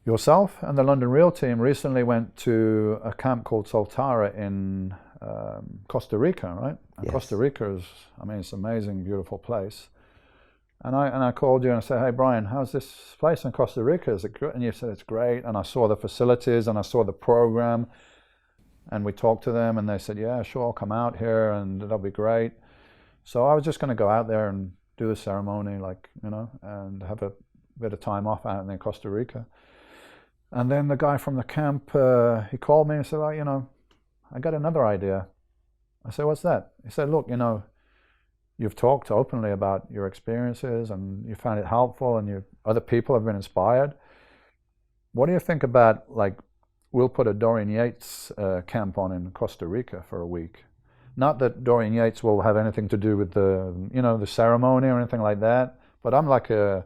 Yourself and the London Real team recently went to a camp called Soltara in Costa Rica, right? And Yes. Costa Rica is, I mean, it's an amazing, beautiful place. And I called you and I said, hey, Brian, how's this place in Costa Rica? Is it good? And you said, it's great. And I saw the facilities and I saw the program. And we talked to them and they said, yeah, sure, I'll come out here and that'll be great. So I was just going to go out there and do the ceremony, like, you know, and have a bit of time off out in Costa Rica. And then the guy from the camp, he called me and said, well, you know, I got another idea. I said, what's that? He said, look, you know, you've talked openly about your experiences and you found it helpful and other people have been inspired. What do you think about, like, we'll put a Dorian Yates camp on in Costa Rica for a week? Not that Dorian Yates will have anything to do with the, you know, the ceremony or anything like that, but I'm like a,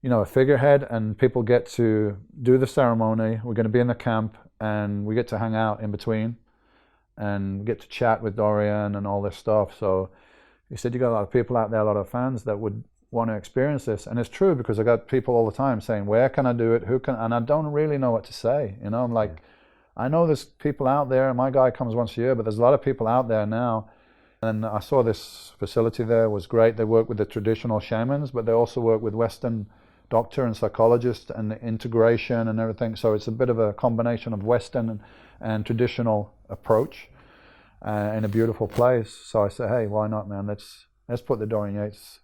you know, a figurehead and people get to do the ceremony. We're going to be in the camp and we get to hang out in between and get to chat with Dorian and all this stuff. So he said, you got a lot of people out there, a lot of fans that would want to experience this. And it's true because I got people all the time saying, where can I do it? Who can? And I don't really know what to say. You know, I'm like, I know there's people out there. My guy comes once a year, but there's a lot of people out there now. And I saw this facility there was great. They work with the traditional shamans, but they also work with Western doctor and psychologist and the integration and everything. So it's a bit of a combination of Western and traditional approach in a beautiful place. So I said, hey, why not, man? Let's put the Dorian Yates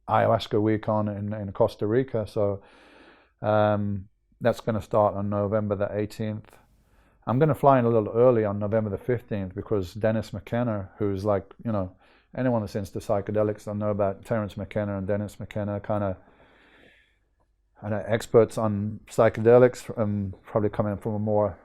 ayahuasca week on in Costa Rica. So that's going to start on November the 18th. I'm going to fly in a little early on November the 15th because Dennis McKenna, who's like, you know, anyone that's into psychedelics, I know about Terence McKenna and Dennis McKenna, kind of experts on psychedelics, probably coming from a more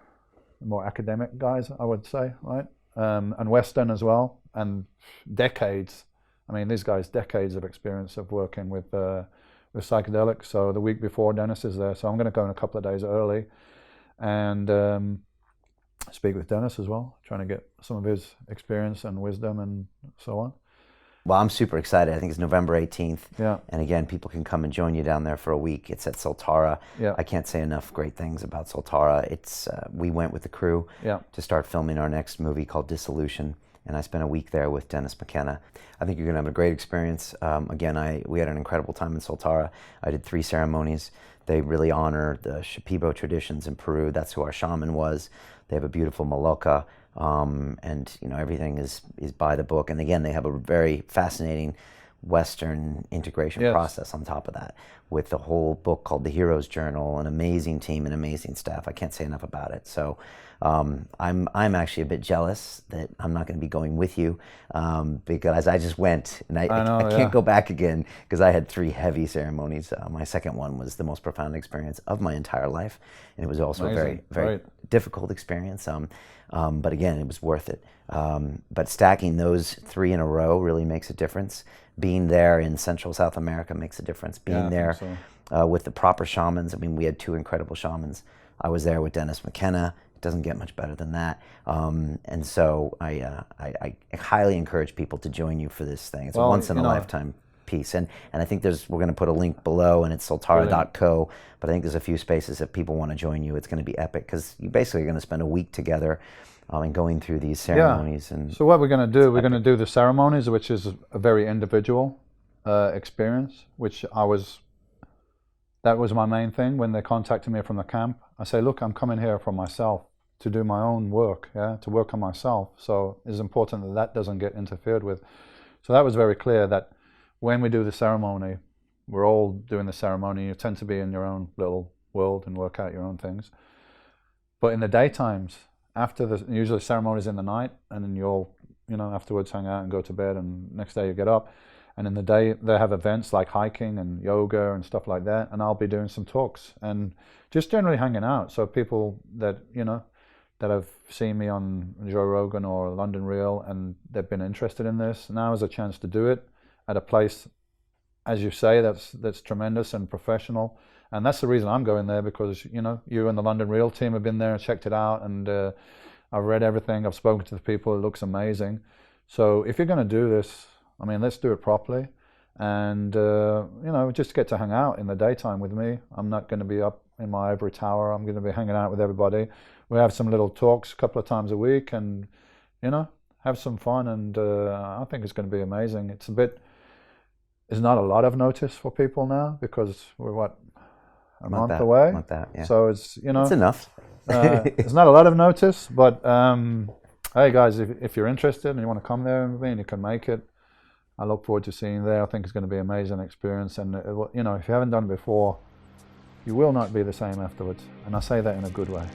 academic guys, I would say, right? And Western as well, and decades. I mean, these guys, decades of experience of working with psychedelics. So the week before, Dennis is there. So I'm going to go in a couple of days early and speak with Dennis as well, trying to get some of his experience and wisdom and so on. Well, I'm super excited. I think it's November 18th. Yeah. And again, people can come and join you down there for a week. It's at Soltara. Yeah. I can't say enough great things about Soltara. It's we went with the crew to start filming our next movie called Dissolution. And I spent a week there with Dennis McKenna. I think you're going to have a great experience. Again, we had an incredible time in Soltara. I did 3 ceremonies. They really honor the Shipibo traditions in Peru. That's who our shaman was. They have a beautiful maloca. And you know, everything is by the book. And again, they have a very fascinating Western integration process on top of that, with the whole book called The Hero's Journal, an amazing team and amazing staff. I can't say enough about it. So I'm actually a bit jealous that I'm not going to be going with you because I just went and I can't go back again because I had 3 heavy ceremonies. My second one was the most profound experience of my entire life, and it was also a very difficult experience. But again, it was worth it. But stacking those 3 in a row really makes a difference. Being there in Central South America makes a difference. Being there with the proper shamans. I mean, we had 2 incredible shamans. I was there with Dennis McKenna. It doesn't get much better than that. And so I highly encourage people to join you for this thing. It's a once-in-a-lifetime piece. And I think we're going to put a link below, and it's soltara.co. But I think there's a few spaces if people want to join you. It's going to be epic because you basically are going to spend a week together and going through these ceremonies. And so what we're going to do, we're going to do the ceremonies, which is a very individual experience, which that was my main thing when they contacted me from the camp. I say, look, I'm coming here for myself to do my own work, to work on myself. So it's important that that doesn't get interfered with. So that was very clear that when we do the ceremony, we're all doing the ceremony. You tend to be in your own little world and work out your own things. But in the daytimes, usually ceremonies in the night, and then you all, afterwards hang out and go to bed, and next day you get up. And in the day, they have events like hiking and yoga and stuff like that. And I'll be doing some talks and just generally hanging out. So people that, that have seen me on Joe Rogan or London Real and they've been interested in this, now is a chance to do it at a place, as you say, that's tremendous and professional. And that's the reason I'm going there, because, you and the London Real team have been there and checked it out. And I've read everything. I've spoken to the people. It looks amazing. So if you're going to do this, let's do it properly, and just get to hang out in the daytime with me. I'm not going to be up in my ivory tower. I'm going to be hanging out with everybody. We have some little talks a couple of times a week, and you know, have some fun. And I think it's going to be amazing. It's not a lot of notice for people now because we're a month away. Not that, yeah. So it's, you know, it's enough. It's not a lot of notice, but hey guys, if you're interested and you want to come there with me and you can make it, I look forward to seeing you there. I think it's going to be an amazing experience, and you know, if you haven't done it before, you will not be the same afterwards, and I say that in a good way.